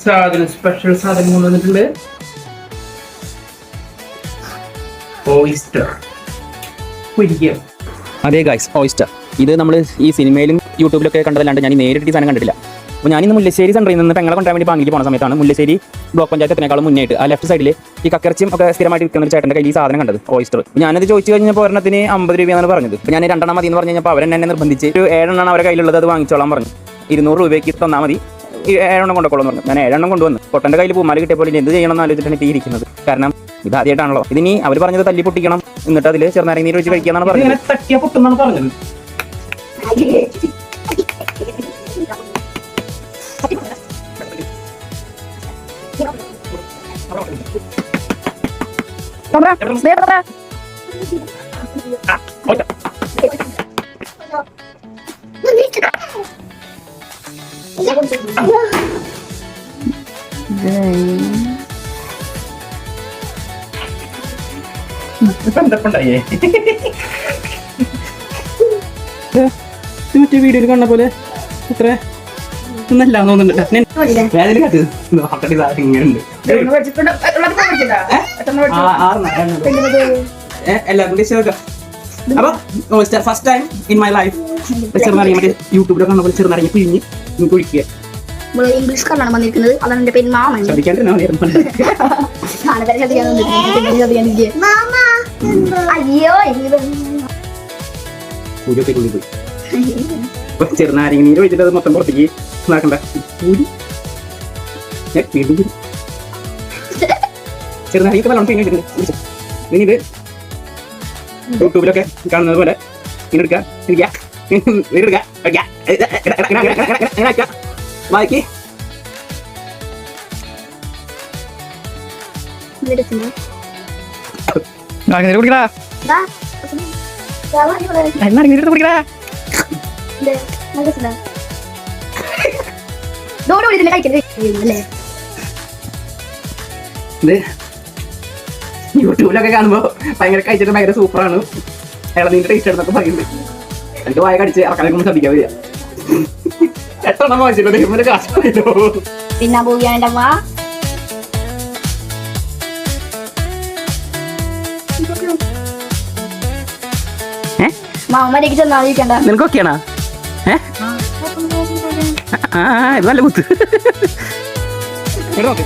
സാധനം സ്പെഷ്യൽ സാധനം കൊണ്ടുവന്നിട്ടുണ്ട്. ഓയിസ്റ്റർ. അതെ ഗൈസ്, ഓയിസ്റ്റർ. ഇത് നമ്മൾ ഈ സിനിമയിലും യൂട്യൂബിലൊക്കെ കണ്ടതല്ലാണ്ട് ഞാൻ നേരിട്ട് ഈ സാധനം കണ്ടിട്ടില്ല. അപ്പോൾ ഞാൻ ഇന്ന് മുല്ലശ്ശേരി സെൻറ്ററിൽ നിന്ന് പെങ്ങളെ കൊണ്ടുവരാൻ വേണ്ടി ബാങ്കിലേക്ക് പോകുന്ന സമയത്താണ് മുല്ലശ്ശേരി ബ്ലോക്ക് പഞ്ചായത്തിനേക്കാളും മുന്നേറ്റ് ആ ലെഫ്റ്റ് സൈഡിൽ ഈ കക്കറച്ചിയും ഒക്കെ സ്ഥിരമായിട്ട് വിൽക്കുന്ന ഒരു ചേട്ടൻ്റെ കയ്യിൽ ഈ സാധനം കണ്ടത്, ഓയിസ്റ്റർ. ഞാനത് ചോദിച്ചു കഴിഞ്ഞപ്പോൾ ഒരെണ്ണത്തിന് 50 രൂപയാണ് പറഞ്ഞത്. അപ്പോൾ ഞാൻ 2 മതി എന്ന് പറഞ്ഞു കഴിഞ്ഞപ്പോൾ അവരെന്നെ നിർബന്ധിച്ച് ഒരു 7 എണ്ണമാണ് അവരുടെ കയ്യിലുള്ളത്, അത് വാങ്ങിച്ചോളാൻ പറഞ്ഞു. 200 രൂപയ്ക്ക് തന്നാൽ മതി, 7 കൊണ്ടുപോകണമെന്ന് പറഞ്ഞു. ഞാൻ 7 കൊണ്ടുവന്നു. പൊട്ടൻ്റെ കയ്യിൽ പൂമാല കിട്ടിയപ്പോൾ എന്ത് ചെയ്യണമെന്ന് ആലോചിച്ചിട്ടാണ് ഇപ്പോൾ ഇരിക്കുന്നത്. കാരണം ഇത് ആദ്യമായിട്ടാണല്ലോ. ഇതിനി അവർ പറഞ്ഞത് തല്ലി പൊട്ടിക്കണം, എന്നിട്ട് അതിൽ ചെറുനാരങ്ങ നീര് ഒഴിച്ച് കഴിക്കാന്നാണ് പറഞ്ഞത്. തട്ടിയ പൊട്ടുന്നാണ് പറഞ്ഞത്. മറ്റേ വീഡിയോയിൽ കണ്ട പോലെ ഇത്ര ഒന്നല്ല തോന്നുന്നുണ്ട്. അപ്പൊ first time in my life ചെറുനാരങ്ങ മറ്റേ യൂട്യൂബിലൊക്കെ കണ്ട പോലെ ചെറുനാരങ്ങ പിഴിഞ്ഞ് കുഴിക്കുക. ഇംഗ്ലീഷ് കണ്ടാണ് വന്നിരിക്കുന്നത്. അതാണ് എന്റെ പേര് മാമൻ. അയ്യോ ചെറുനാരങ്ങ നീര് ഒഴിച്ചിട്ട് അത് മൊത്തം പുറത്തേക്ക് ഇതാക്കണ്ട. ചെറുനാരങ്ങ വെള്ളം പിഴിഞ്ഞ് വെച്ചിട്ടുണ്ട്. ഇനി ഇത് യൂട്യൂബിലൊക്കെ കാണുന്നത് പോലെ ഇങ്ങനെ എടുക്കുക വായിക്ക്. യൂട്യൂബിലൊക്കെ കാണുമ്പോ ഭയങ്കര കഴിച്ചിട്ട് ഭയങ്കര സൂപ്പറാണ്, ഇളനീന്റെ ടേസ്റ്റ് എടുത്തൊക്കെ പറയുന്നത്. എനിക്ക് വായ കടിച്ച് ഇറക്കാനൊക്കെ ശ്രദ്ധിക്കാൻ വരിക. 8 എണ്ണം വാങ്ങിച്ചിട്ടോ ദൈവത്തിന്റെ കാശ് പിന്നെ പോവുകയാണ് മാമരേക്ക് ചെന്നാലിരിക്കണ്ട. നിനക്കൊക്കെയാണോ? ഇത് നല്ല കുത്ത്. നോക്ക്